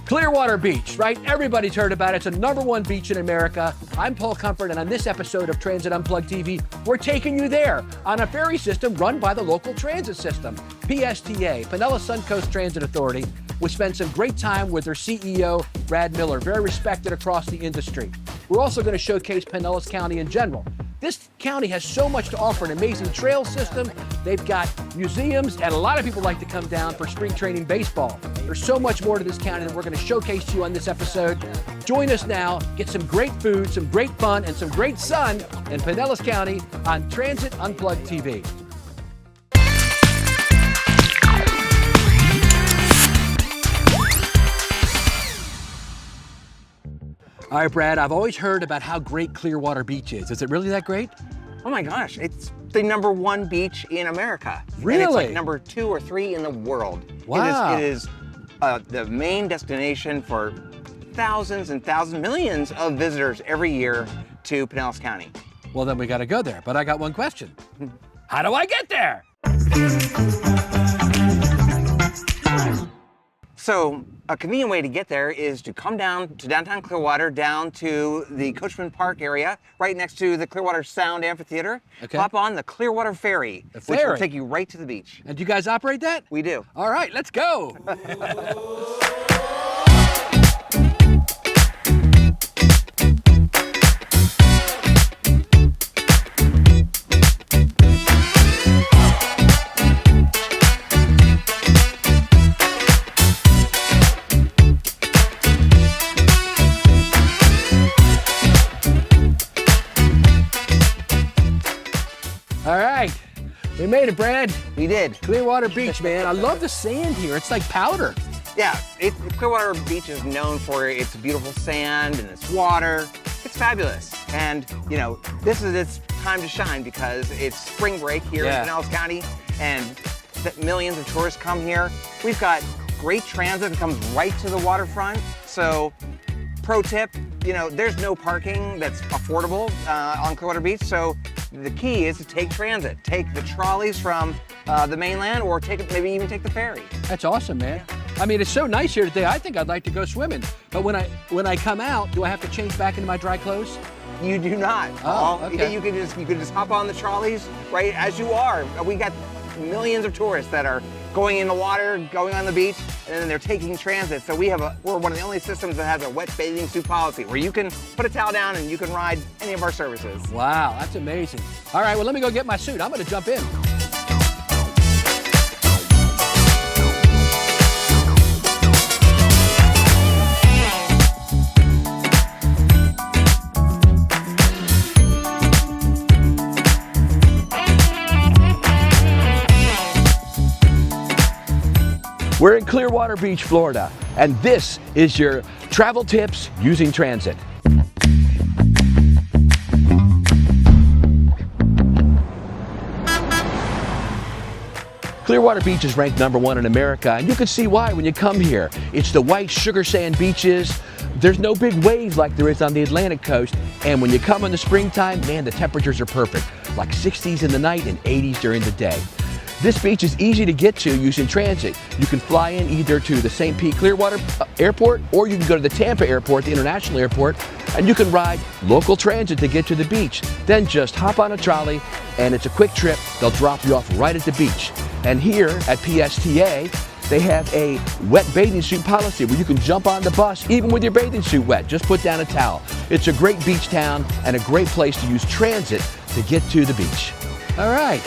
Clearwater Beach, right? Everybody's heard about it. It's the #1 beach in America. I'm Paul Comfort, and on this episode of Transit Unplugged TV, we're taking you there on a ferry system run by the local transit system, PSTA, Pinellas Suncoast Transit Authority. We spent some great time with their CEO, Brad Miller, very respected across the industry. We're also going to showcase Pinellas County in general. This county has so much to offer, an amazing trail system. They've got museums, and a lot of people like to come down for spring training baseball. There's so much more to this county that we're going to showcase to you on this episode. Join us now, get some great food, some great fun, and some great sun in Pinellas County on Transit Unplugged TV. All right, Brad, I've always heard about how great Clearwater Beach is. Is it really that great? Oh my gosh, it's the #1 beach in America. Really? And it's like #2 or 3 in the world. Wow. It is the main destination for thousands and thousands, millions of visitors every year to Pinellas County. Well, then we got to go there. But I got one question. How do I get there? So a convenient way to get there is to come down to downtown Clearwater, down to the Coachman Park area, right next to the Clearwater Sound Amphitheater. Okay. Hop on the Clearwater Ferry, The which ferry. will take you right to the beach. And do you guys operate that? We do. All right, let's go. All right, we made it, Brad. We did. Clearwater Beach, man. I love the sand here. It's like powder. Yeah, Clearwater Beach is known for its beautiful sand and its water. It's fabulous. And, you know, this is its time to shine because it's spring break here in Pinellas County and millions of tourists come here. We've got great transit that comes right to the waterfront. So, pro tip, you know, there's no parking that's affordable on Clearwater Beach. So the key is to take transit. Take the trolleys from the mainland or maybe even take the ferry. That's awesome, man. Yeah. I mean, it's so nice here today. I think I'd like to go swimming. But when I come out, do I have to change back into my dry clothes? You do not. Oh, okay. You can just hop on the trolleys right as you are. We got millions of tourists that are going in the water, going on the beach, and then they're taking transit. So we're one of the only systems that has a wet bathing suit policy where you can put a towel down and you can ride any of our services. Wow, that's amazing. All right, well, let me go get my suit. I'm going to jump in. We're in Clearwater Beach, Florida, and this is your travel tips using transit. Clearwater Beach is ranked #1 in America, and you can see why when you come here. It's the white sugar sand beaches. There's no big waves like there is on the Atlantic coast, and when you come in the springtime, man, the temperatures are perfect, like 60s in the night and 80s during the day. This beach is easy to get to using transit. You can fly in either to the St. Pete Clearwater Airport, or you can go to the Tampa Airport, the international airport, and you can ride local transit to get to the beach. Then just hop on a trolley, and it's a quick trip. They'll drop you off right at the beach. And here at PSTA, they have a wet bathing suit policy where you can jump on the bus even with your bathing suit wet. Just put down a towel. It's a great beach town and a great place to use transit to get to the beach. All right.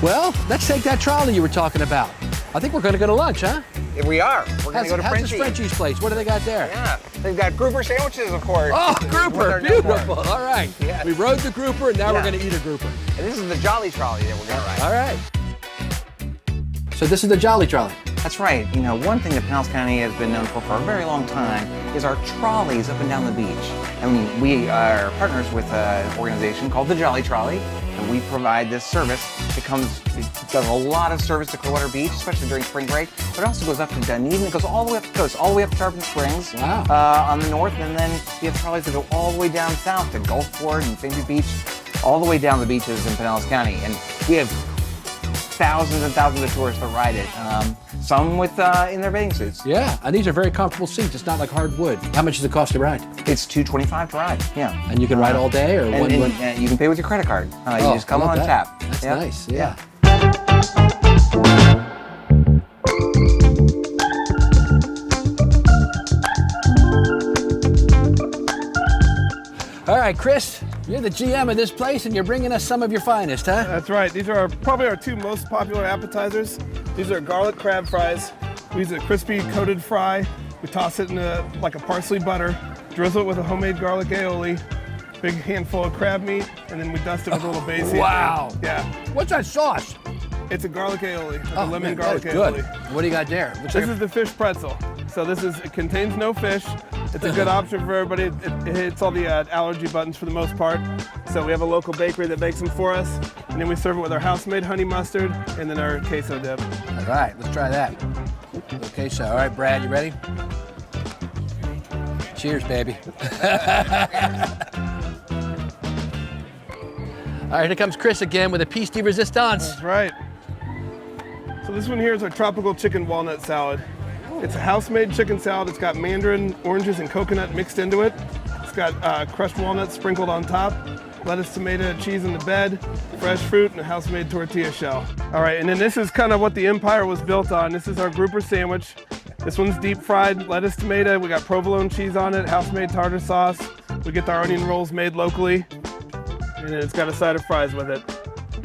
Well, let's take that trolley you were talking about. I think we're going to go to lunch, huh? Here we are. We're going to go to How's this Frenchy. Frenchy's place? What do they got there? Yeah, they've got grouper sandwiches, of course. Oh, What grouper, they're known for. beautiful. All right. Yes. We rode the grouper, and now we're Yeah. going to eat a grouper. And this is the Jolly Trolley that we're going to ride. All right. So this is the Jolly Trolley. That's right. You know, one thing that Pinellas County has been known for a very long time is our trolleys up and down the beach. And we are partners with an organization called the Trolley, and we provide this service. It does a lot of service to Clearwater Beach, especially during spring break, but it also goes up to Dunedin. It goes all the way up the coast, all the way up to Tarpon Springs. Wow. On the north, and then we have trolleys that go all the way down south to Gulfport and Frenchy Beach, all the way down the beaches in Pinellas County. And we have thousands and thousands of tourists that ride it. Some with in their bathing suits. Yeah, and these are very comfortable seats. It's not like hardwood. How much does it cost to ride? It's $2.25 to ride. Yeah. And you can ride all day, or and you can pay with your credit card. You just come on tap. That's nice. Yeah. All right, Chris, you're the GM of this place, and you're bringing us some of your finest, huh? That's right. These are probably our two most popular appetizers. These are garlic crab fries. We use a crispy coated fry. We toss it in like a parsley butter, drizzle it with a homemade garlic aioli, big handful of crab meat, and then we dust it with a little basil. Wow. Yeah. What's that sauce? It's a garlic aioli, like a lemon garlic good. aioli. What do you got there? This is the fish pretzel. So it contains no fish. It's a good option for everybody. It hits all the allergy buttons for the most part. So we have a local bakery that bakes them for us, and then we serve it with our house-made honey mustard and then our queso dip. All right, let's try that. Okay, so all right, Brad, you ready? Cheers, baby. All right, here comes Chris again with a piece de resistance. That's right. So this one here is our tropical chicken walnut salad. It's a house-made chicken salad. It's got mandarin, oranges, and coconut mixed into it. It's got crushed walnuts sprinkled on top, lettuce, tomato, cheese in the bed, fresh fruit, and a house-made tortilla shell. All right, and then this is kind of what the empire was built on. This is our grouper sandwich. This one's deep fried, lettuce, tomato. We got provolone cheese on it, house-made tartar sauce. We get our onion rolls made locally, and it's got a side of fries with it.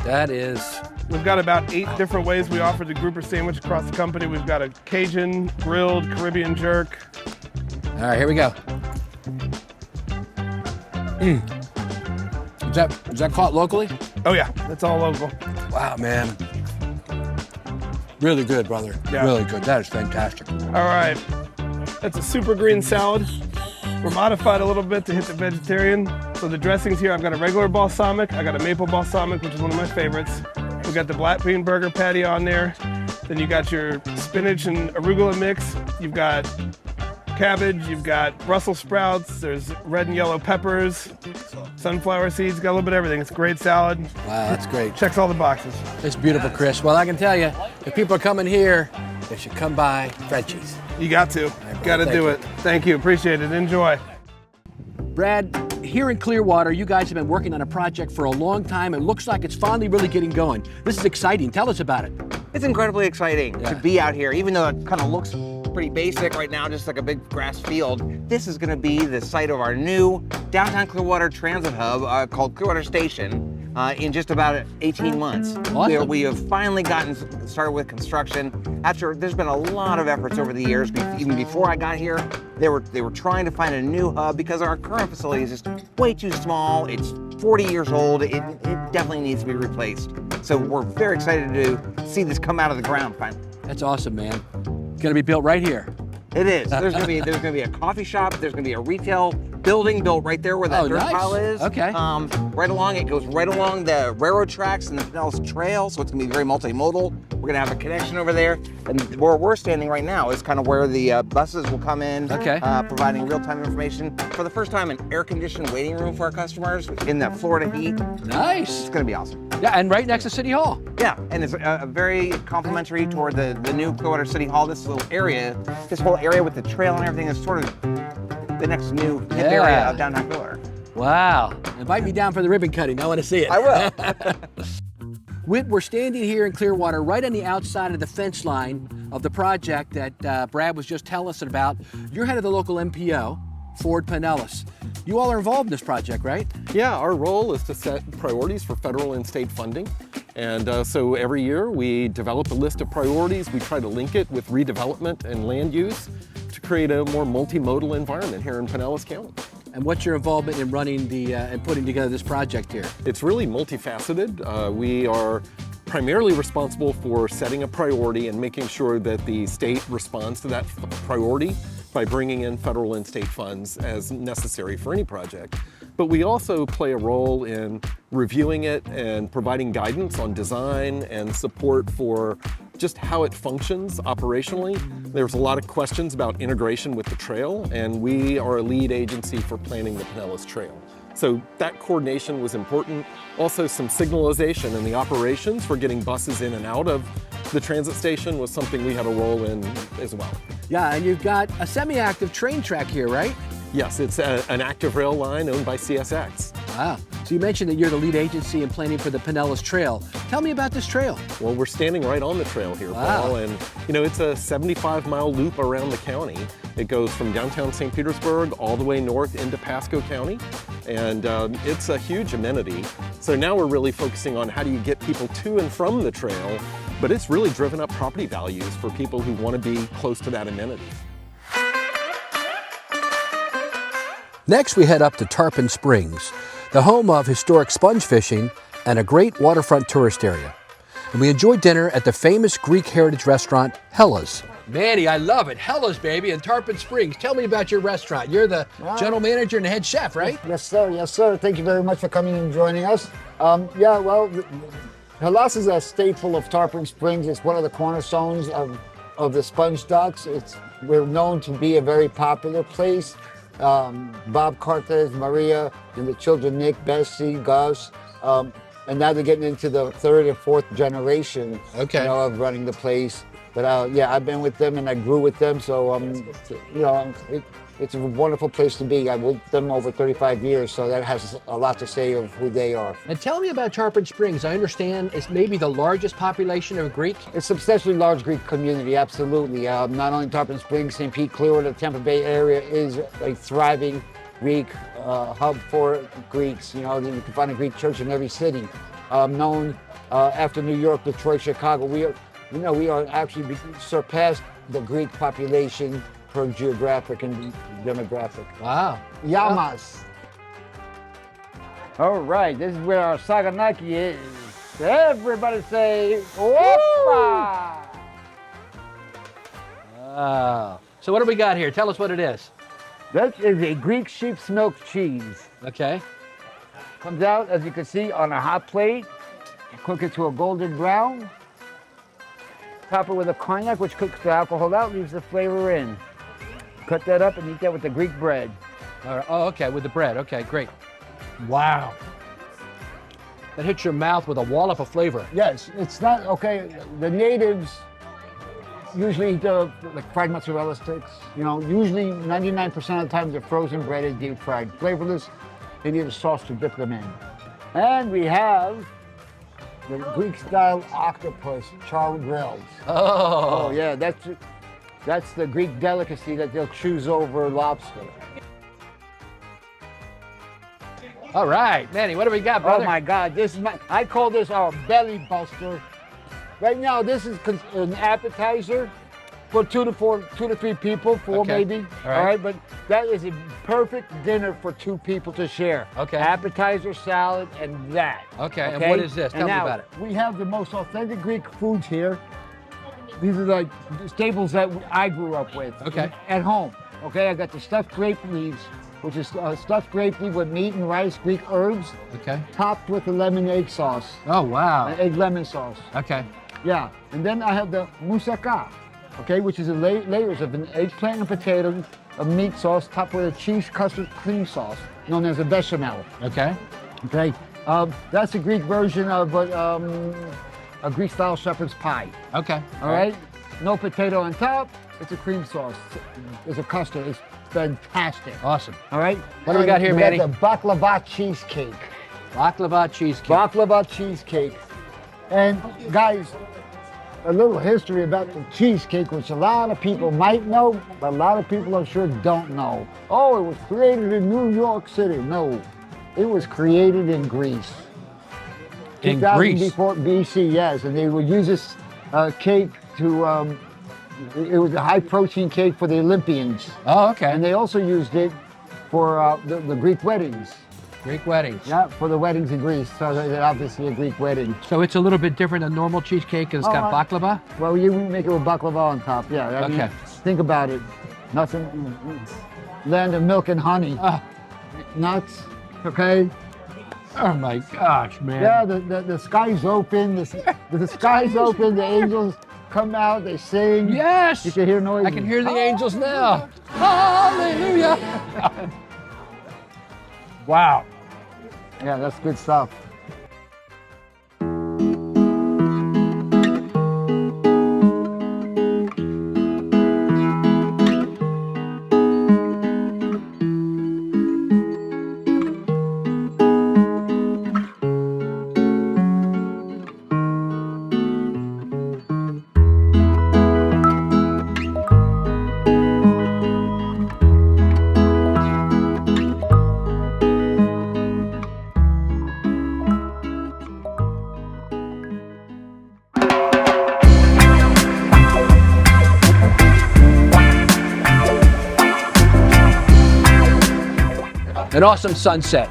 That is... We've got about 8 different ways we offer the grouper sandwich across the company. We've got a Cajun, grilled, Caribbean jerk. All right, here we go. Is that caught locally? Oh yeah, that's all local. Wow, man. Really good, brother. Yeah. Really good. That is fantastic. All right, that's a super green salad. We're modified a little bit to hit the vegetarian. So the dressings here, I've got a regular balsamic, I got a maple balsamic, which is one of my favorites. We got the black bean burger patty on there. Then you got your spinach and arugula mix. You've got cabbage, you've got Brussels sprouts, there's red and yellow peppers, sunflower seeds, got a little bit of everything. It's a great salad. Wow, that's great. Checks all the boxes. It's beautiful, Chris. Well, I can tell you, if people are coming here, they should come by Frenchy's. You got to. Got to do it. Thank you. Appreciate it. Enjoy. Brad, here in Clearwater, you guys have been working on a project for a long time. It looks like it's finally really getting going. This is exciting. Tell us about it. It's incredibly exciting to be out here, even though it kind of looks pretty basic right now, just like a big grass field. This is going to be the site of our new downtown Clearwater transit hub called Clearwater Station in just about 18 months. Awesome. We have finally gotten started with construction. There's been a lot of efforts over the years. Even before I got here, they were trying to find a new hub because our current facility is just way too small. It's 40 years old. It definitely needs to be replaced. So we're very excited to see this come out of the ground finally. That's awesome, man. It's going to be built right here. It is. There's gonna be a coffee shop. There's gonna be a retail building built right there where that dirt pile is. Okay. It goes right along the railroad tracks and the Pinellas Trail, so it's gonna be very multimodal. We're gonna have a connection over there, and where we're standing right now is kind of where the buses will come in, providing real-time information. For the first time, an air-conditioned waiting room for our customers in the Florida heat. Nice. It's gonna be awesome. Yeah, and right next to City Hall. Yeah, and it's very complimentary toward the new Clearwater City Hall. This little area, this whole area with the trail and everything is sort of the next new hip area of downtown Clearwater. Wow. Invite me down for the ribbon cutting. I want to see it. I will. We're standing here in Clearwater right on the outside of the fence line of the project that Brad was just telling us about. You're head of the local MPO, Ford Pinellas. You all are involved in this project, right? Yeah, our role is to set priorities for federal and state funding. And so every year we develop a list of priorities. We try to link it with redevelopment and land use to create a more multimodal environment here in Pinellas County. And what's your involvement in running and putting together this project here? It's really multifaceted. We are primarily responsible for setting a priority and making sure that the state responds to that priority by bringing in federal and state funds as necessary for any project. But we also play a role in reviewing it and providing guidance on design and support for just how it functions operationally. There's a lot of questions about integration with the trail, and we are a lead agency for planning the Pinellas Trail. So that coordination was important. Also, some signalization and the operations for getting buses in and out of the transit station was something we had a role in as well. Yeah, and you've got a semi-active train track here, right? Yes, it's an active rail line owned by CSX. Wow. So you mentioned that you're the lead agency in planning for the Pinellas Trail. Tell me about this trail. Well, we're standing right on the trail here, Wow. Paul, and it's a 75-mile loop around the county. It goes from downtown St. Petersburg all the way north into Pasco County, and it's a huge amenity. So now we're really focusing on how do you get people to and from the trail, but it's really driven up property values for people who want to be close to that amenity. Next, we head up to Tarpon Springs, the home of historic sponge fishing and a great waterfront tourist area. And we enjoyed dinner at the famous Greek heritage restaurant, Hella's. Manny, I love it. Hella's, baby, in Tarpon Springs. Tell me about your restaurant. You're the general manager and the head chef, right? Yes, sir. Yes, sir. Thank you very much for coming and joining us. Yeah, well, Hella's is a staple of Tarpon Springs. It's one of the cornerstones of the sponge docks. We're known to be a very popular place. Bob Cartes, Maria, and the children, Nick, Bessie, Gus, and now they're getting into the third and fourth generation of running the place. But yeah, I've been with them and I grew with them, so it's a wonderful place to be. I'm with them over 35 years, so that has a lot to say of who they are. And tell me about Tarpon Springs. I understand it's maybe the largest population of Greek. It's a substantially large Greek community, absolutely. Not only Tarpon Springs, St. Pete, Clearwater, the Tampa Bay area is a thriving Greek hub for Greeks. You can find a Greek church in every city. Known after New York, Detroit, Chicago, we are actually surpassed the Greek population per geographic and demographic. Wow. Yamas. All right, this is where our saganaki is. Everybody say, Oppa! Wow. So what do we got here? Tell us what it is. That is a Greek sheep's milk cheese. Okay. Comes out, as you can see, on a hot plate. You cook it to a golden brown. Top it with a cognac, which cooks the alcohol out, leaves the flavor in. Cut that up and eat that with the Greek bread. All right. Oh, okay, with the bread. Okay, great. Wow. That hits your mouth with a wallop of flavor. Yes, it's not, the natives usually eat like fried mozzarella sticks. Usually 99% of the time the frozen bread is deep fried. Flavorless, they need a sauce to dip them in. And we have the Greek-style octopus char grilled. Oh. Oh yeah, that's the Greek delicacy that they'll choose over lobster. All right, Manny, what do we got, brother? Oh my God, I call this our belly buster. Right now, this is an appetizer for two to three people, four maybe. All right, but that is a perfect dinner for two people to share. Okay. Appetizer, salad, and that. Okay, and what is this? Tell me about it. We have the most authentic Greek foods here. These are like staples that I grew up with at home. Okay, I got the stuffed grape leaves, which is stuffed grape leaf with meat and rice, Greek herbs, topped with a lemon egg sauce. Oh, wow. Egg lemon sauce. Okay. Yeah, and then I have the moussaka, which is layers of an eggplant and potato, a meat sauce topped with a cheese custard cream sauce, known as a bechamel. Okay. Okay, that's the Greek version of a Greek-style shepherd's pie. Okay. All right. No potato on top. It's a cream sauce. It's a custard. It's fantastic. Awesome. All right. What do we got here, Manny? The baklava cheesecake. Baklava cheesecake. Baklava cheesecake. And guys, a little history about the cheesecake, which a lot of people might know, but a lot of people I'm sure don't know. Oh, it was created in New York City. No, it was created in Greece. In Greece? Before BC, yes, and they would use this cake to, it was a high protein cake for the Olympians. Oh, okay. And they also used it for the Greek weddings. Greek weddings. Yeah, for the weddings in Greece. So they're obviously a Greek wedding. So it's a little bit different than normal cheesecake because it's got baklava? Well, you make it with baklava on top. Yeah. I mean, Okay. think about it. Nothing. Land of milk and honey. Nuts. Okay. Oh my gosh, man. Yeah, the sky's open. The sky's open. The angels come out. They sing. Yes! You can hear noises. I can hear the angels now. Hallelujah! Wow. Yeah, that's good stuff. An awesome sunset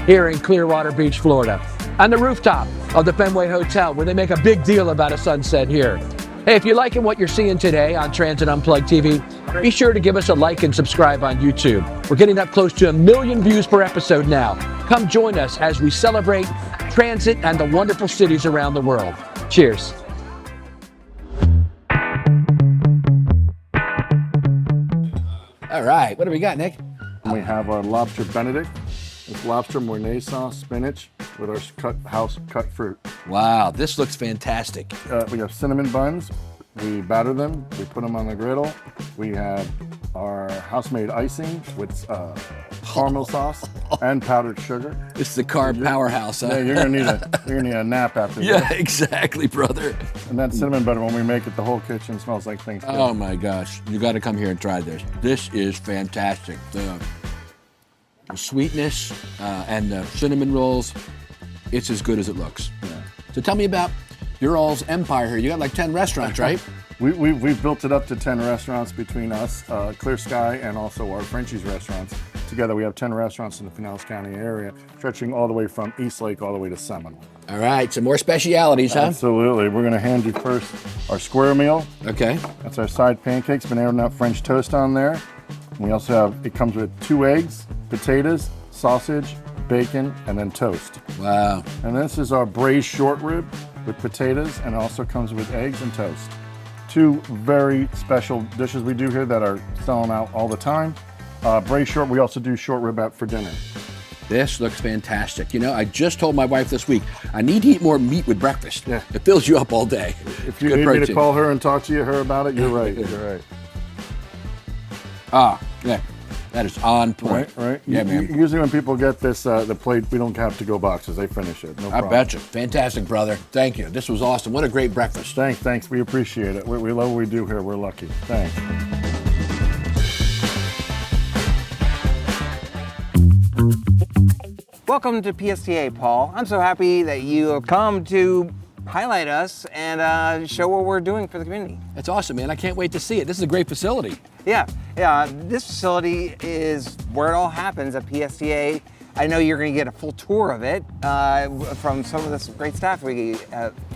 here in Clearwater Beach, Florida, on the rooftop of the Fenway Hotel, where they make a big deal about a sunset here. Hey, if you're liking what you're seeing today on Transit Unplugged TV, be sure to give us a like and subscribe on YouTube. We're getting up close to 1 million views per episode now. Come join us as we celebrate transit and the wonderful cities around the world. Cheers. All right, what do we got, Nick? We have our lobster Benedict. It's lobster mornay sauce, spinach, with our house cut fruit. Wow, this looks fantastic. We have cinnamon buns. We batter them. We put them on the griddle. We have our house-made icing with caramel sauce and powdered sugar. This is the carb powerhouse, huh? Yeah, you're gonna need a nap after this. Yeah, exactly, brother. And that cinnamon butter, when we make it, the whole kitchen smells like Thanksgiving. Oh my gosh, you got to come here and try this. This is fantastic. The sweetness and the cinnamon rolls, it's as good as it looks. Yeah. So tell me about your all's empire here. You got like 10 restaurants, right? We've built it up to 10 restaurants between us, Clear Sky, and also our Frenchy's restaurants. Together we have 10 restaurants in the Pinellas County area, stretching all the way from East Lake all the way to Seminole. All right, some more specialities, huh? Absolutely. We're going to hand you first our square meal. Okay. That's our side pancakes, banana nut French toast on there. We also have, it comes with 2 eggs, potatoes, sausage, bacon, and then toast. Wow. And this is our braised short rib with potatoes, and it also comes with eggs and toast. 2 very special dishes we do here that are selling out all the time. Braised short, we also do short rib out for dinner. This looks fantastic. You know, I just told my wife this week, I need to eat more meat with breakfast. Yeah. It fills you up all day. If you Good need protein. me to call her and talk to her about it, you're right. You're right. Ah, yeah. That is on point. Right. Yeah, man. Usually when people get this, the plate, we don't have to go boxes. They finish it. No I problem. bet you. Fantastic, brother. Thank you. This was awesome. What a great breakfast. Thanks. We appreciate it. We love what we do here. We're lucky. Thanks. Welcome to PSTA, Paul. I'm so happy that you have come to highlight us and show what we're doing for the community. That's awesome, man. I can't wait to see it. This is a great facility. Yeah. This facility is where it all happens at PSTA. I know you're going to get a full tour of it from some of this great staff we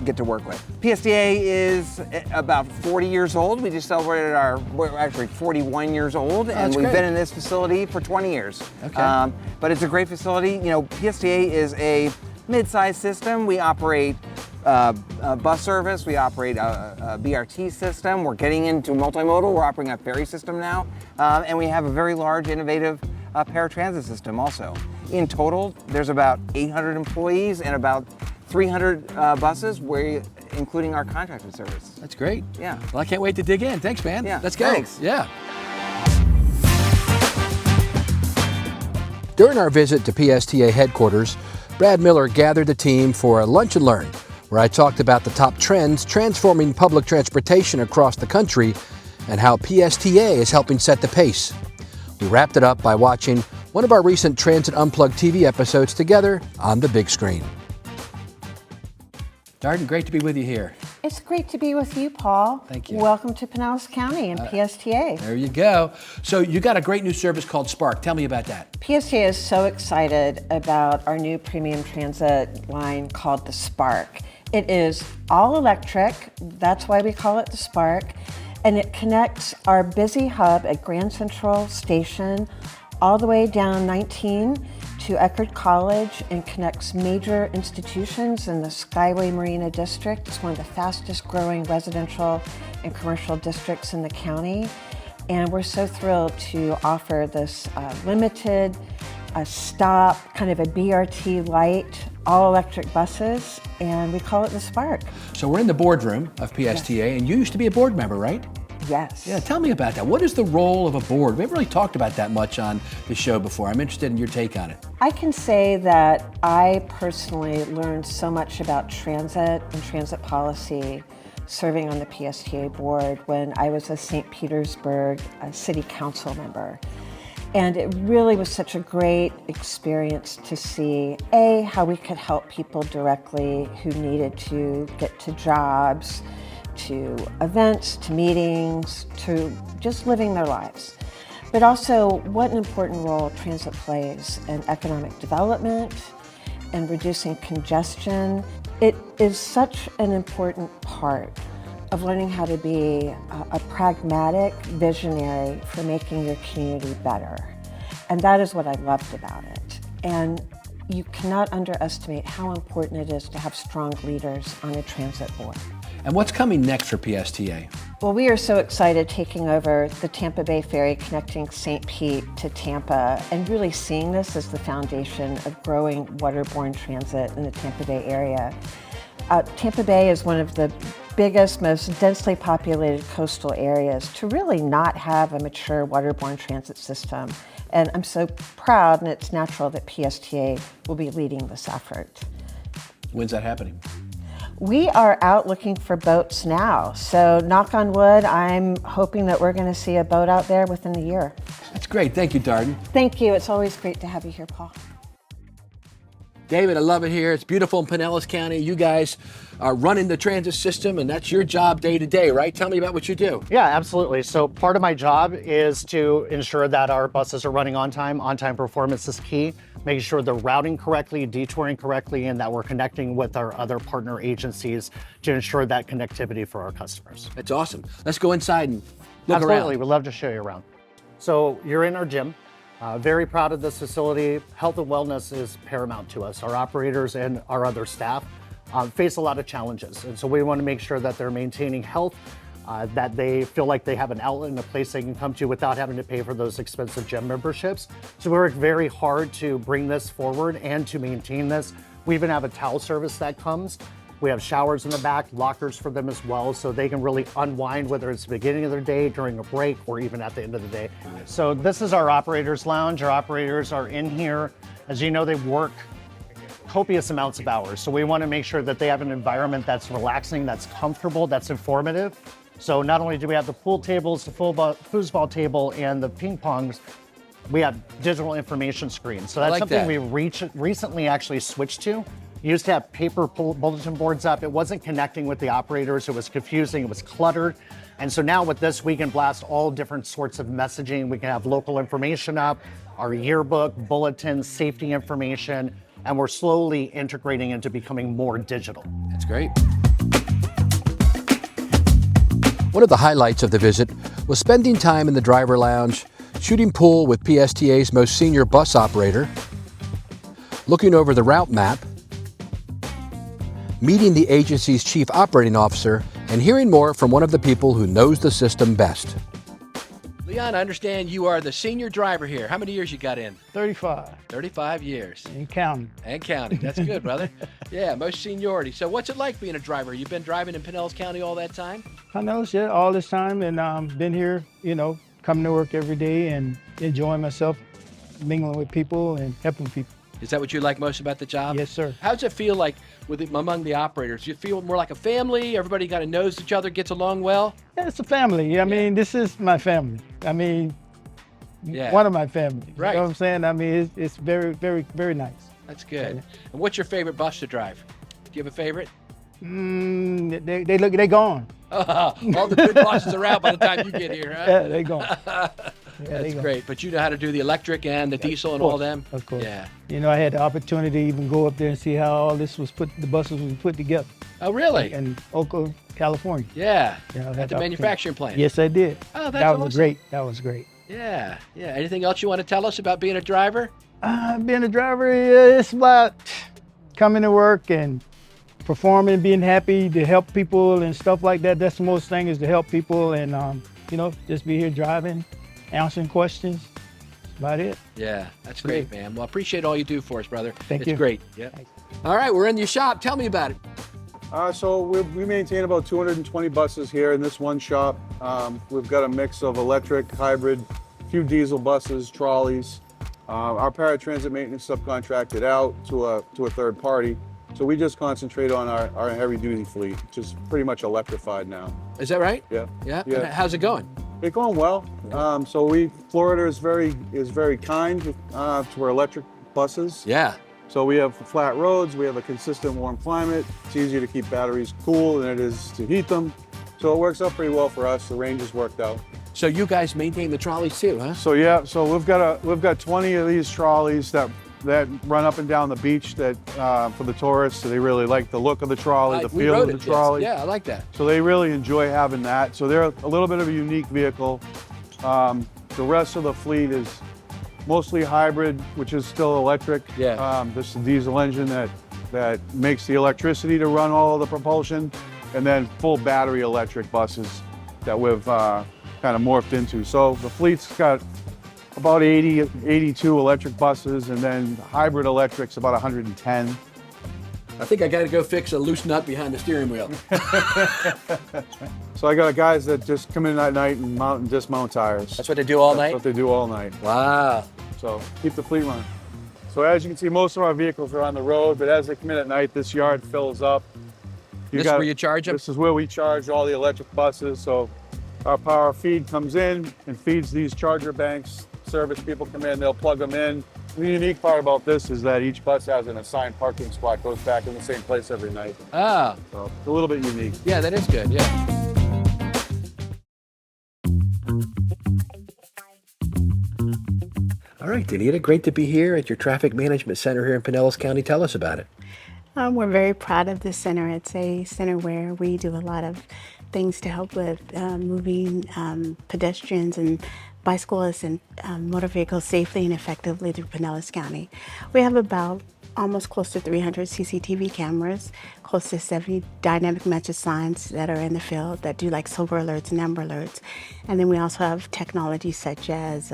get to work with. PSTA is about 40 years old. We just celebrated we're actually 41 years old, and we've been in this facility for 20 years. Okay. But it's a great facility. You know, PSTA is a mid-sized system. We operate bus service, we operate a BRT system, we're getting into multimodal, we're operating a ferry system now, and we have a very large, innovative paratransit system also. In total, there's about 800 employees and about 300 buses, including our contracted service. That's great. Yeah. Well, I can't wait to dig in. Thanks, man. Yeah, Let's go. thanks. Yeah. During our visit to PSTA headquarters, Brad Miller gathered the team for a lunch and learn, where I talked about the top trends transforming public transportation across the country and how PSTA is helping set the pace. We wrapped it up by watching one of our recent Transit Unplugged TV episodes together on the big screen. Darden, great to be with you here. It's great to be with you, Paul. Thank you. Welcome to Pinellas County and PSTA. There you go. So you got a great new service called Spark. Tell me about that. PSTA is so excited about our new premium transit line called the Spark. It is all electric, that's why we call it the Spark, and it connects our busy hub at Grand Central Station all the way down 19 to Eckerd College and connects major institutions in the Skyway Marina District. It's one of the fastest growing residential and commercial districts in the county. And we're so thrilled to offer this limited stop, kind of a BRT light, all electric buses, and we call it the Spark. So we're in the boardroom of PSTA, and you used to be a board member, right? Yes. Yeah, tell me about that. What is the role of a board? We haven't really talked about that much on the show before. I'm interested in your take on it. I can say that I personally learned so much about transit and transit policy serving on the PSTA board when I was a St. Petersburg city council member. And it really was such a great experience to see, A, how we could help people directly who needed to get to jobs, to events, to meetings, to just living their lives. But also what an important role transit plays in economic development and reducing congestion. It is such an important part of learning how to be a pragmatic visionary for making your community better. And that is what I loved about it. And you cannot underestimate how important it is to have strong leaders on a transit board. And what's coming next for PSTA? Well, we are so excited taking over the Tampa Bay Ferry connecting St. Pete to Tampa and really seeing this as the foundation of growing waterborne transit in the Tampa Bay area. Tampa Bay is one of the biggest, most densely populated coastal areas to really not have a mature waterborne transit system. And I'm so proud, and it's natural that PSTA will be leading this effort. When's that happening? We are out looking for boats now. So knock on wood, I'm hoping that we're going to see a boat out there within the year. That's great. Thank you, Darden. Thank you. It's always great to have you here, Paul. David, I love it here. It's beautiful in Pinellas County. You guys are running the transit system, and that's your job day to day, right? Tell me about what you do. Yeah, absolutely. So part of my job is to ensure that our buses are running on time. On-time performance is key. Making sure they're routing correctly, detouring correctly, and that we're connecting with our other partner agencies to ensure that connectivity for our customers. That's awesome. Let's go inside and look Absolutely, around. we'd love to show you around. So you're in our gym. Very proud of this facility. Health and wellness is paramount to us. Our operators and our other staff face a lot of challenges. And so we want to make sure that they're maintaining health, that they feel like they have an outlet and a place they can come to without having to pay for those expensive gym memberships. So we work very hard to bring this forward and to maintain this. We even have a towel service that comes. We have showers in the back, lockers for them as well, so they can really unwind, whether it's the beginning of their day, during a break, or even at the end of the day. So this is our operators lounge. Our operators are in here. As you know, they work copious amounts of hours. So we want to make sure that they have an environment that's relaxing, that's comfortable, that's informative. So not only do we have the pool tables, the foosball table, and the ping pongs, we have digital information screens. So that's like something that. we recently actually switched to. You used to have paper bulletin boards up. It wasn't connecting with the operators. It was confusing. It was cluttered. And so now with this, we can blast all different sorts of messaging. We can have local information up, our yearbook, bulletins, safety information, and we're slowly integrating into becoming more digital. That's great. One of the highlights of the visit was spending time in the driver lounge, shooting pool with PSTA's most senior bus operator, looking over the route map, meeting the agency's chief operating officer, and hearing more from one of the people who knows the system best. Leon, I understand you are the senior driver here. How many years you got in? 35 35 years. and counting. And counting. That's good, brother. Yeah, most seniority. So what's it like being a driver? You've been driving in Pinellas County all that time? I know shit all this time, and been here, coming to work every day and enjoying myself, mingling with people and helping people. Is that what you like most about the job? Yes, sir. How does it feel like among the operators? You feel more like a family? Everybody kind of knows each other, gets along well? Yeah, it's a family. I mean, this is my family. I mean, Yeah. one of my family. Right. You know what I'm saying? I mean, it's very, very, very nice. That's good. And what's your favorite bus to drive? Do you have a favorite? They gone. All the good bosses are out by the time you get here, huh? Yeah, they gone. Yeah, That's great. But you know how to do the electric and the diesel and course, all them? Of course. Yeah. You know, I had the opportunity to even go up there and see how all this was the buses was put together Oh, really? in Oakland, California. Yeah. Yeah, I had At the the opportunity. manufacturing plant. Yes, I did. Oh, that's that was awesome. great. That was great. Yeah. Yeah. Anything else you want to tell us about being a driver? Being a driver, it's about coming to work and performing, being happy to help people and stuff like that. That's the most thing, is to help people and, you know, just be here driving, answering questions. That's about it. Yeah, that's great, man. Well, I appreciate all you do for us, brother. Thank it's you. great. Yeah. All right, we're in your shop. Tell me about it. So we maintain about 220 buses here in this one shop. We've got a mix of electric, hybrid, a few diesel buses, trolleys. Our paratransit maintenance subcontracted out to a third party. So we just concentrate on our heavy duty fleet, which is pretty much electrified now. Is that right? Yeah. Yeah. Yeah. And how's it going? It's going well. Florida is very kind to our electric buses. Yeah. So we have flat roads, we have a consistent warm climate. It's easier to keep batteries cool than it is to heat them. So it works out pretty well for us. The range has worked out. So you guys maintain the trolleys too, huh? So yeah, so we've got 20 of these trolleys that run up and down the beach that for the tourists. So they really like the look of the trolley, the We feel rode of the it, trolley. Yes. Yeah, I like that. So they really enjoy having that. So they're a little bit of a unique vehicle. The rest of the fleet is mostly hybrid, which is still electric. Yeah. This is a diesel engine that makes the electricity to run all of the propulsion, and then full battery electric buses that we've kind of morphed into. So the fleet's got about 82 electric buses, and then hybrid electric's about 110. I think I got to go fix a loose nut behind the steering wheel. So I got guys that just come in at night and mount and dismount tires. That's what they do all That's night? what they do all night. Wow. So keep the fleet running. So as you can see, most of our vehicles are on the road, but as they come in at night, this yard fills up. This is where you charge them? This is where we charge all the electric buses. So our power feed comes in and feeds these charger banks. Service people come in, they'll plug them in. The unique part about this is that each bus has an assigned parking spot, goes back in the same place every night. Ah. So it's a little bit unique. Yeah, that is good, yeah. All right, Danita, great to be here at your traffic management center here in Pinellas County. Tell us about it. We're very proud of this center. It's a center where we do a lot of things to help with moving pedestrians and bicyclists and motor vehicles safely and effectively through Pinellas County. We have about almost close to 300 CCTV cameras, close to 70 dynamic message signs that are in the field that do like silver alerts and amber alerts. And then we also have technology such as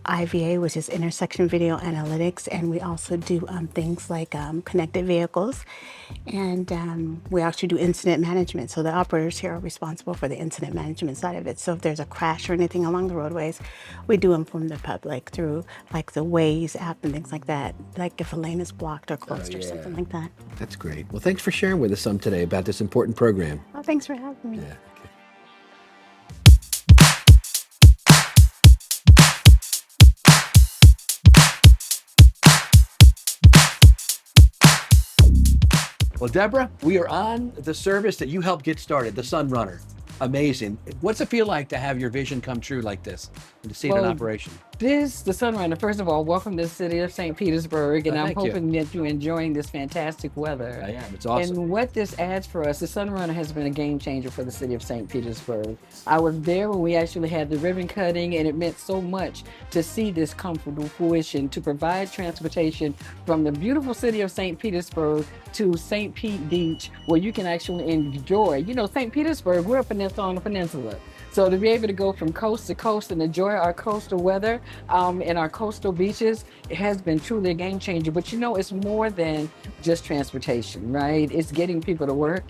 IVA, which is intersection video analytics, and we also do things like connected vehicles, and we actually do incident management. So the operators here are responsible for the incident management side of it. So if there's a crash or anything along the roadways, we do inform the public through like the Waze app and things like that, like if a lane is blocked or closed or something like that. That's great. Well, thanks for sharing with us some today about this important program. Oh, thanks for having me. Yeah. Well, Deborah, we are on the service that you helped get started, the Sun Runner. Amazing. What's it feel like to have your vision come true like this and to see it in operation? The Sunrunner, first of all, welcome to the city of St. Petersburg, and I'm Thank you. hoping that you're enjoying this fantastic weather. I am. It's awesome. And what this adds for us, the Sunrunner has been a game changer for the city of St. Petersburg. I was there when we actually had the ribbon cutting, and it meant so much to see this come to fruition, to provide transportation from the beautiful city of St. Petersburg to St. Pete Beach, where you can actually enjoy. You know, St. Petersburg, we're up on the peninsula. So to be able to go from coast to coast and enjoy our coastal weather and our coastal beaches, it has been truly a game changer. But you know, it's more than just transportation, right? It's getting people to work.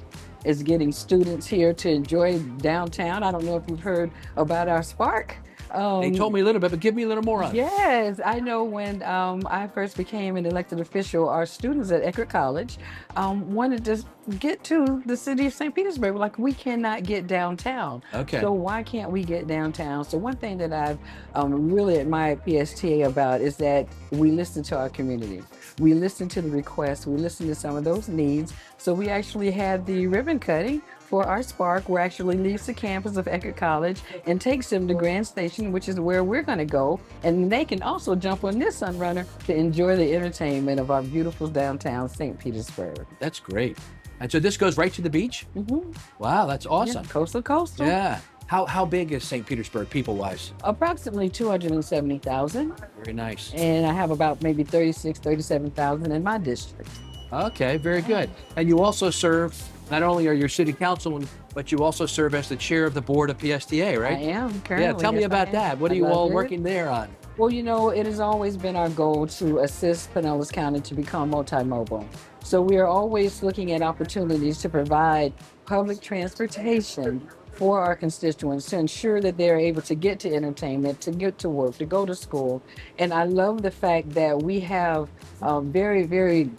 It's getting students here to enjoy downtown. I don't know if you've heard about our Spark They told me a little bit, but give me a little more on it. Yes, I know when I first became an elected official, our students at Eckerd College wanted to get to the city of St. Petersburg. Like, we cannot get downtown. Okay. So why can't we get downtown? So one thing that I've really admired PSTA about is that we listen to our community. We listen to the requests. We listen to some of those needs. So we actually had the ribbon cutting for our Spark, where actually leaves the campus of Eckerd College and takes them to Grand Station, which is where we're going to go. And they can also jump on this Sunrunner to enjoy the entertainment of our beautiful downtown St. Petersburg. That's great. And so this goes right to the beach? Mm-hmm. Wow, that's awesome. Yeah, coastal coastal. Yeah. How big is St. Petersburg people-wise? Approximately 270,000. Very nice. And I have about maybe 37,000 in my district. Okay, very good. And you also serve, not only are you city councilman, but you also serve as the chair of the board of PSTA, right? I am currently. Yeah, tell me yes, about I am. that. What are I you love all it. working there on? Well, you know, it has always been our goal to assist Pinellas County to become multimodal. So we are always looking at opportunities to provide public transportation for our constituents to ensure that they're able to get to entertainment, to get to work, to go to school. And I love the fact that we have very, very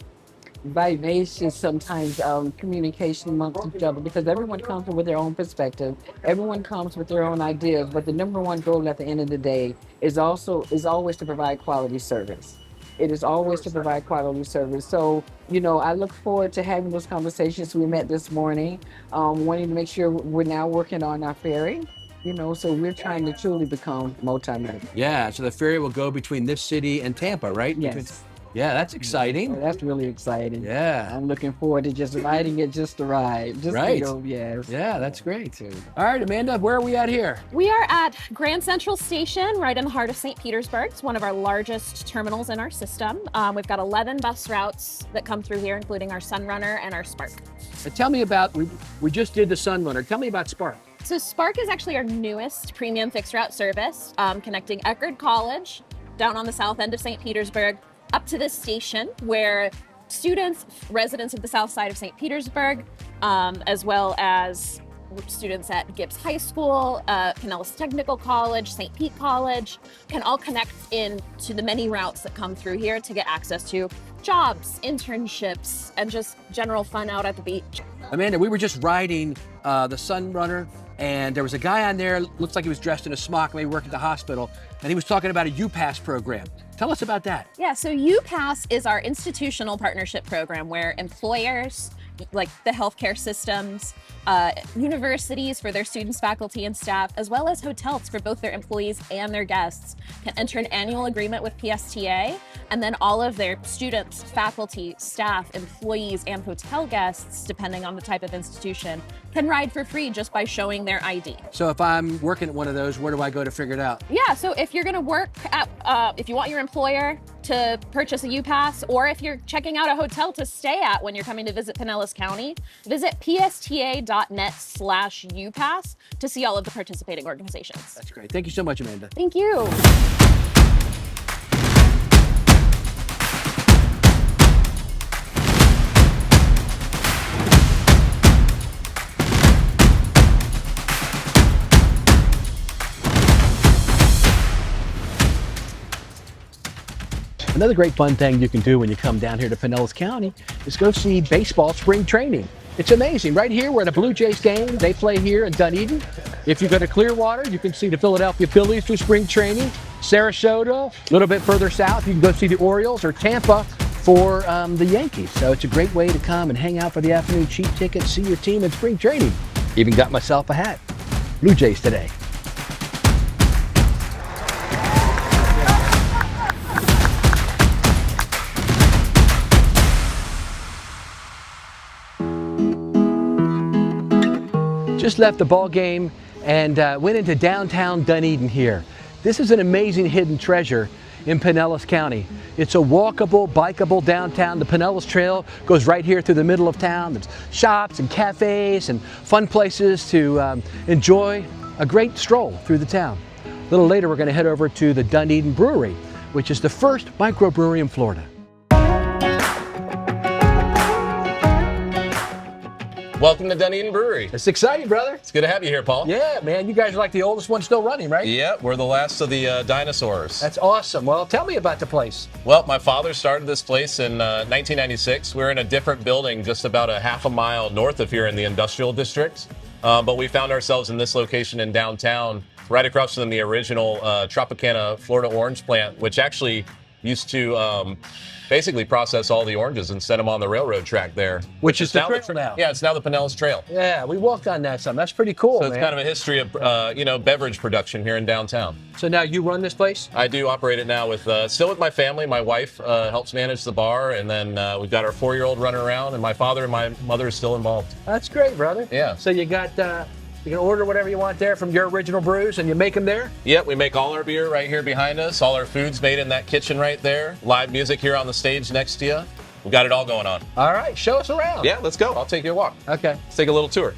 vivacious sometimes communication amongst each other, because everyone comes with their own perspective, everyone comes with their own ideas, but the number one goal at the end of the day is always to provide quality service. It is always to provide quality service. So, you know, I look forward to having those conversations. We met this morning, wanting to make sure we're now working on our ferry. You know, so we're trying to truly become multimodal. Yeah, so the ferry will go between this city and Tampa, right? Yes. Yeah, that's exciting. So that's really exciting. Yeah. I'm looking forward to just riding it just to ride. Just Right. to go, yes. Yeah, that's great. All right, Amanda, where are we at here? We are at Grand Central Station, right in the heart of St. Petersburg. It's one of our largest terminals in our system. We've got 11 bus routes that come through here, including our Sunrunner and our Spark. Tell me about, we just did the Sunrunner. Tell me about Spark. So Spark is actually our newest premium fixed route service, connecting Eckerd College down on the south end of St. Petersburg up to this station, where students, residents of the south side of St. Petersburg, as well as students at Gibbs High School, Pinellas Technical College, St. Pete College, can all connect in to the many routes that come through here to get access to jobs, internships, and just general fun out at the beach. Amanda, we were just riding the Sunrunner, and there was a guy on there, looks like he was dressed in a smock, maybe working at the hospital, and he was talking about a UPass program. Tell us about that. Yeah, so UPass is our institutional partnership program where employers, like the healthcare systems, universities for their students, faculty, and staff, as well as hotels for both their employees and their guests, can enter an annual agreement with PSTA, and then all of their students, faculty, staff, employees, and hotel guests, depending on the type of institution, can ride for free just by showing their ID. So if I'm working at one of those, where do I go to figure it out? Yeah, so if you're gonna work at, if you want your employer to purchase a UPass, or if you're checking out a hotel to stay at when you're coming to visit Pinellas County, visit psta.net/UPass to see all of the participating organizations. That's great. Thank you so much, Amanda. Thank you. Another great fun thing you can do when you come down here to Pinellas County is go see baseball spring training. It's amazing. Right here, we're at a Blue Jays game. They play here in Dunedin. If you go to Clearwater, you can see the Philadelphia Phillies do spring training. Sarasota, a little bit further south, you can go see the Orioles, or Tampa for the Yankees. So it's a great way to come and hang out for the afternoon, cheap tickets, see your team in spring training. Even got myself a hat. Blue Jays today. Just left the ball game and went into downtown Dunedin here. This is an amazing hidden treasure in Pinellas County. It's a walkable, bikeable downtown. The Pinellas Trail goes right here through the middle of town. There's shops and cafes and fun places to enjoy a great stroll through the town. A little later, we're going to head over to the Dunedin Brewery, which is the first microbrewery in Florida. Welcome to Dunedin Brewery. It's exciting, brother. It's good to have you here, Paul. Yeah, man. You guys are like the oldest one still running, right? Yeah, we're the last of the dinosaurs. That's awesome. Well, tell me about the place. Well, my father started this place in 1996. We're in a different building just about a half a mile north of here in the industrial district. But we found ourselves in this location in downtown, right across from the original Tropicana Florida orange plant, which actually used to basically process all the oranges and send them on the railroad track there. Which is the trail now. Yeah, it's now the Pinellas Trail. Yeah, we walked on that some. That's pretty cool, So it's man. kind of a history of, beverage production here in downtown. So now you run this place? I do operate it now with, still with my family. My wife helps manage the bar, and then we've got our 4-year-old running around, and my father and my mother is still involved. That's great, brother. Yeah. So you got, you can order whatever you want there from your original brews, and you make them there? Yep, we make all our beer right here behind us. All our food's made in that kitchen right there. Live music here on the stage next to you. We've got it all going on. All right, show us around. Yeah, let's go. I'll take you a walk. Okay. Let's take a little tour.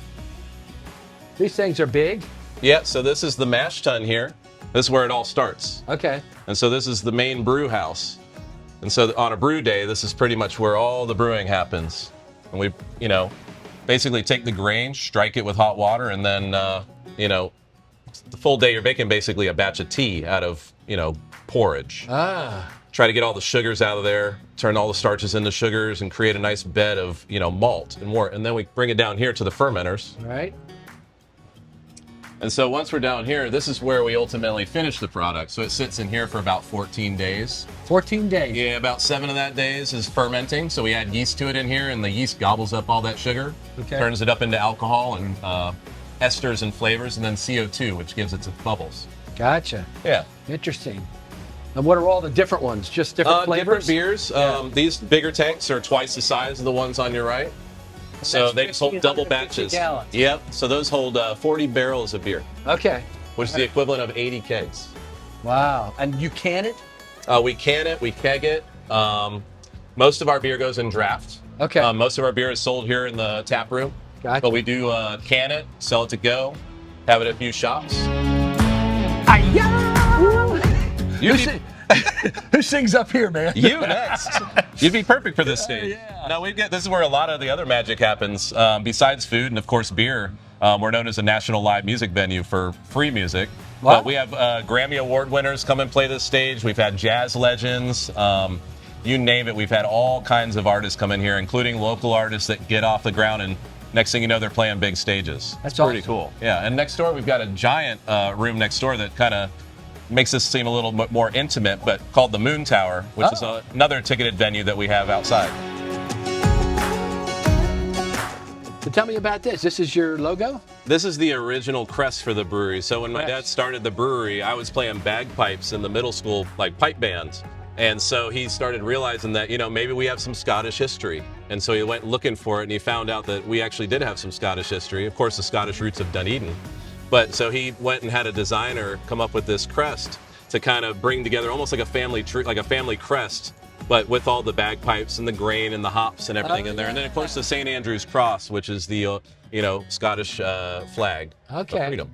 These things are big. Yeah, so this is the mash tun here. This is where it all starts. Okay. And so this is the main brew house. And so on a brew day, this is pretty much where all the brewing happens. And we, basically take the grain, strike it with hot water, and then, the full day you're making basically a batch of tea out of, porridge. Ah. Try to get all the sugars out of there, turn all the starches into sugars, and create a nice bed of, malt and more. And then we bring it down here to the fermenters. Right. And so once we're down here, this is where we ultimately finish the product. So it sits in here for about 14 days. 14 days? Yeah, about 7 of that days is fermenting. So we add yeast to it in here, and the yeast gobbles up all that sugar, turns it up into alcohol and esters and flavors, and then CO2, which gives it its bubbles. Gotcha. Yeah. Interesting. And what are all the different ones? Just different flavors? Different beers. Yeah. These bigger tanks are twice the size of the ones on your right. So they hold double batches. Gallons. Yep. So those hold 40 barrels of beer. Okay. Which is the equivalent of 80 kegs. Wow. And you can it? We can it. We keg it. Most of our beer goes in draft. Okay. Most of our beer is sold here in the tap room. Gotcha. But we do can it, sell it to go, have it at a few shops. Who sings up here, man? You next. You'd be perfect for this stage. Yeah. No, this is where a lot of the other magic happens. Besides food and of course beer, we're known as a national live music venue for free music. Wow. But we have Grammy Award winners come and play this stage. We've had jazz legends. You name it. We've had all kinds of artists come in here, including local artists that get off the ground, and next thing you know, they're playing big stages. That's pretty awesome. cool. Yeah, and next door we've got a giant room next door that kind of makes this seem a little bit more intimate, but called the Moon Tower, which is another ticketed venue that we have outside. So tell me about this. This is your logo? This is the original crest for the brewery. So when my dad started the brewery, I was playing bagpipes in the middle school, like pipe bands. And so he started realizing that, maybe we have some Scottish history. And so he went looking for it, and he found out that we actually did have some Scottish history. Of course, the Scottish roots of Dunedin. But so he went and had a designer come up with this crest to kind of bring together almost like a family tree, like a family crest, but with all the bagpipes and the grain and the hops and everything in there. And then, of course, the St. Andrew's Cross, which is the, Scottish flag of freedom.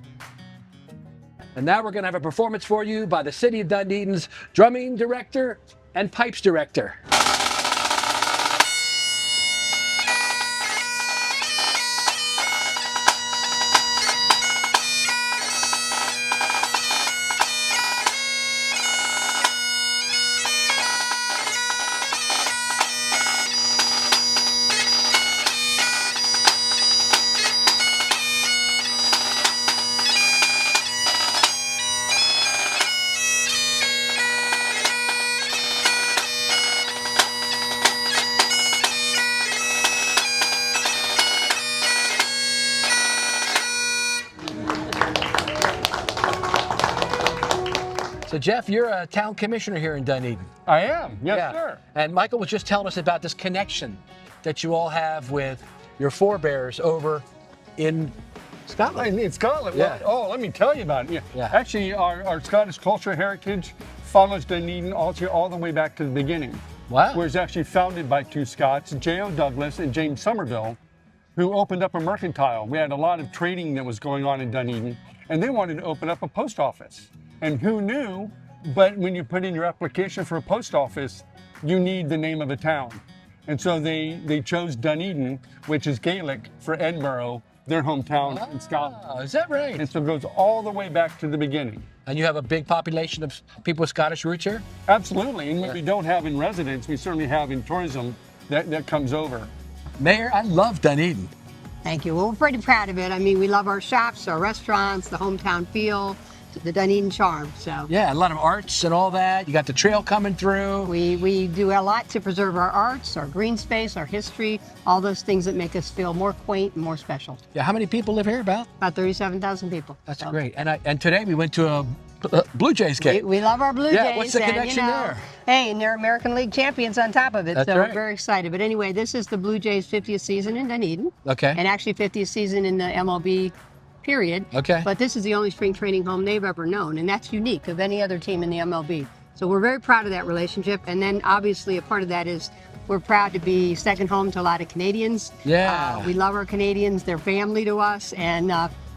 And now we're going to have a performance for you by the City of Dunedin's drumming director and pipes director. So Jeff, you're a town commissioner here in Dunedin. I am, yes, sir. And Michael was just telling us about this connection that you all have with your forebears over in Scotland. In Scotland? Yeah. Well, let me tell you about it. Yeah. Actually, our Scottish cultural heritage follows Dunedin all the way back to the beginning. Wow. Where it's actually founded by two Scots, J.O. Douglas and James Somerville, who opened up a mercantile. We had a lot of trading that was going on in Dunedin, and they wanted to open up a post office. And who knew, but when you put in your application for a post office, you need the name of the town. And so they chose Dunedin, which is Gaelic for Edinburgh, their hometown in Scotland. Oh, is that right? And so it goes all the way back to the beginning. And you have a big population of people with Scottish roots here? Absolutely. And what we don't have in residence, we certainly have in tourism that comes over. Mayor, I love Dunedin. Thank you. Well, we're pretty proud of it. I mean, we love our shops, our restaurants, the hometown feel, the Dunedin charm. So yeah, a lot of arts and all that. You got the trail coming through. We do a lot to preserve our arts, our green space, our history, all those things that make us feel more quaint and more special. Yeah, how many people live here about? About 37,000 people. That's great. And today we went to a Blue Jays game. We love our Blue Jays. Yeah, what's the connection there? Hey, and they're American League champions on top of it, That's so right. we're very excited. But anyway, this is the Blue Jays' 50th season in Dunedin. Okay. And actually 50th season in the MLB period. Okay. But this is the only spring training home they've ever known, and that's unique of any other team in the MLB. So we're very proud of that relationship. And then obviously a part of that is we're proud to be second home to a lot of Canadians. Yeah. We love our Canadians. They're family to us, and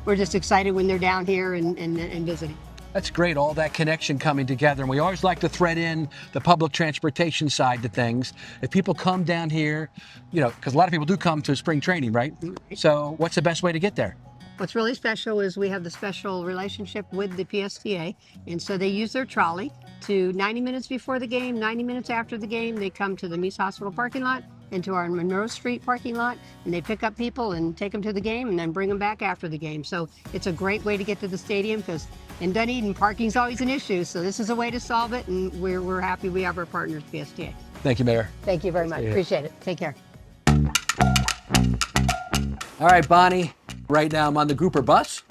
we're just excited when they're down here and visiting. That's great, all that connection coming together. And we always like to thread in the public transportation side to things. If people come down here, you know, because a lot of people do come to spring training, right? So what's the best way to get there? What's really special is we have the special relationship with the PSTA, and so they use their trolley to 90 minutes before the game, 90 minutes after the game, they come to the Meese Hospital parking lot, into our Monroe Street parking lot, and they pick up people and take them to the game and then bring them back after the game. So it's a great way to get to the stadium because in Dunedin, parking's always an issue, so this is a way to solve it, and we're happy we have our partners, PSTA. Thank you, Mayor. Thank you very much. Appreciate it. Take care. All right, Bonnie, right now I'm on the Grouper bus.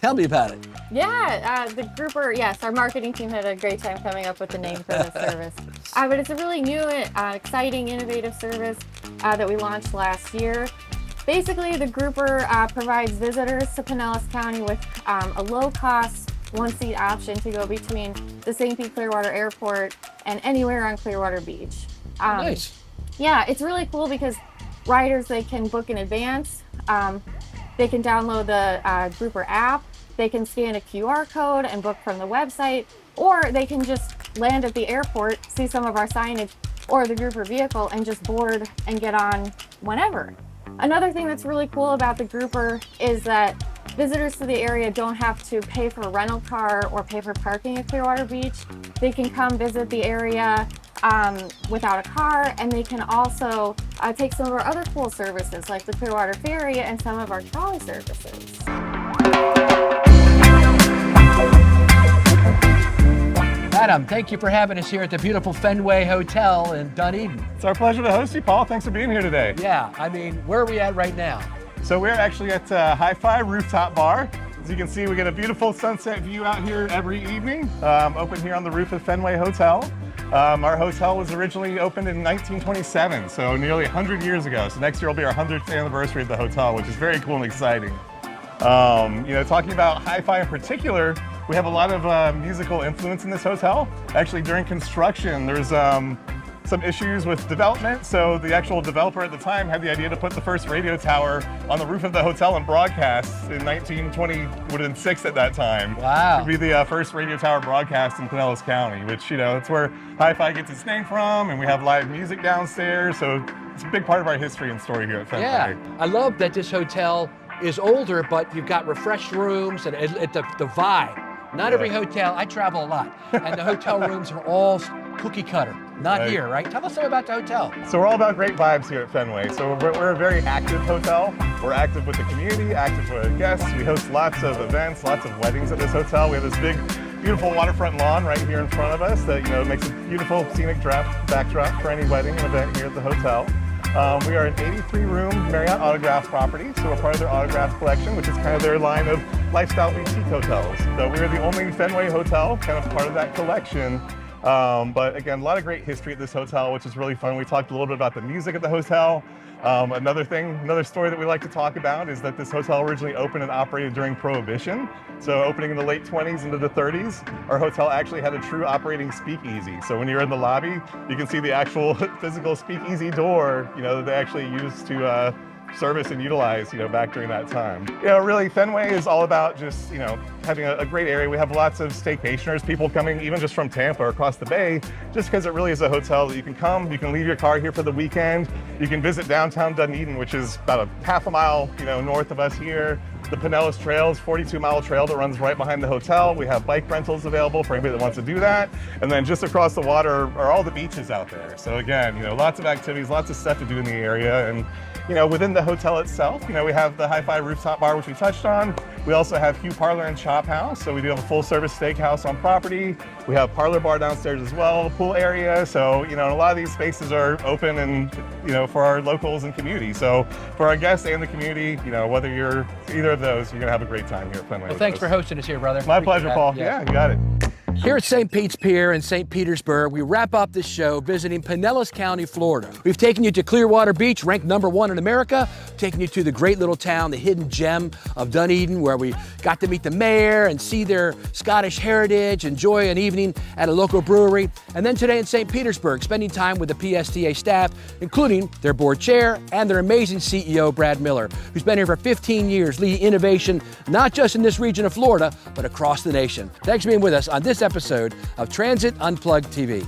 Tell me about it. Yeah, the Grouper, yes, our marketing team had a great time coming up with the name for the service. But it's a really new, exciting, innovative service that we launched last year. Basically, the Grouper provides visitors to Pinellas County with a low-cost, one-seat option to go between the St. Pete Clearwater Airport and anywhere on Clearwater Beach. Nice. Yeah, it's really cool because riders, they can book in advance. They can download the Grouper app. They can scan a QR code and book from the website, or they can just land at the airport, see some of our signage or the Grouper vehicle and just board and get on whenever. Another thing that's really cool about the Grouper is that visitors to the area don't have to pay for a rental car or pay for parking at Clearwater Beach. They can come visit the area without a car, and they can also take some of our other cool services like the Clearwater Ferry and some of our trolley services. Adam, thank you for having us here at the beautiful Fenway Hotel in Dunedin. It's our pleasure to host you, Paul. Thanks for being here today. Yeah, I mean, where are we at right now? So we're actually at Hi-Fi Rooftop Bar. As you can see, we get a beautiful sunset view out here every evening, open here on the roof of Fenway Hotel. Our hotel was originally opened in 1927, so nearly 100 years ago. So next year will be our 100th anniversary of the hotel, which is very cool and exciting. You know, talking about Hi-Fi in particular, we have a lot of musical influence in this hotel. Actually, during construction, there's some issues with development, so the actual developer at the time had the idea to put the first radio tower on the roof of the hotel and broadcast in 1920, would have been 6 at that time. Wow. To be the first radio tower broadcast in Pinellas County, which, you know, it's where Hi-Fi gets its name from, and we have live music downstairs, so it's a big part of our history and story here at Fenway. Yeah, I love that this hotel is older, but you've got refreshed rooms and the vibe. Not every hotel, I travel a lot, and the hotel rooms are all cookie cutter. Not here, right? Tell us something about the hotel. So we're all about great vibes here at Fenway. So we're a very active hotel. We're active with the community, active with guests. We host lots of events, lots of weddings at this hotel. We have this big, beautiful waterfront lawn right here in front of us that, you know, makes a beautiful scenic backdrop for any wedding event here at the hotel. We are an 83-room Marriott Autograph property, so we're part of their Autograph collection, which is kind of their line of lifestyle boutique hotels. So we're the only Fenway hotel, kind of part of that collection. But again, a lot of great history at this hotel, which is really fun. We talked a little bit about the music at the hotel. Another story that we like to talk about is that this hotel originally opened and operated during Prohibition. So opening in the late 20s into the 30s, our hotel actually had a true operating speakeasy. So when you're in the lobby, you can see the actual physical speakeasy door, you know, that they actually used to service and utilize, back during that time. Really, Fenway is all about just, having a great area. We have lots of staycationers, people coming even just from Tampa or across the bay, just because it really is a hotel that you can come, you can leave your car here for the weekend, you can visit downtown Dunedin, which is about a half a mile, north of us here. The Pinellas Trail is a 42-mile trail that runs right behind the hotel. We have bike rentals available for anybody that wants to do that. And then just across the water are all the beaches out there. So again, lots of activities, lots of stuff to do in the area. And within the hotel itself, we have the Hi-Fi rooftop bar, which we touched on. We also have Hugh Parlor and Chop House. So we do have a full-service steakhouse on property. We have Parlor Bar downstairs as well, pool area. So, a lot of these spaces are open and, for our locals and community. So for our guests and the community, whether you're either of those, you're gonna have a great time here at Fenway. Well, thanks for hosting us here, brother. My pleasure, Paul. Yeah, you got it. Here at St. Pete's Pier in St. Petersburg, we wrap up this show visiting Pinellas County, Florida. We've taken you to Clearwater Beach, ranked #1 in America, taken you to the great little town, the hidden gem of Dunedin, where we got to meet the mayor and see their Scottish heritage, enjoy an evening at a local brewery, and then today in St. Petersburg, spending time with the PSTA staff, including their board chair and their amazing CEO, Brad Miller, who's been here for 15 years, leading innovation, not just in this region of Florida, but across the nation. Thanks for being with us on this episode of Transit Unplugged TV.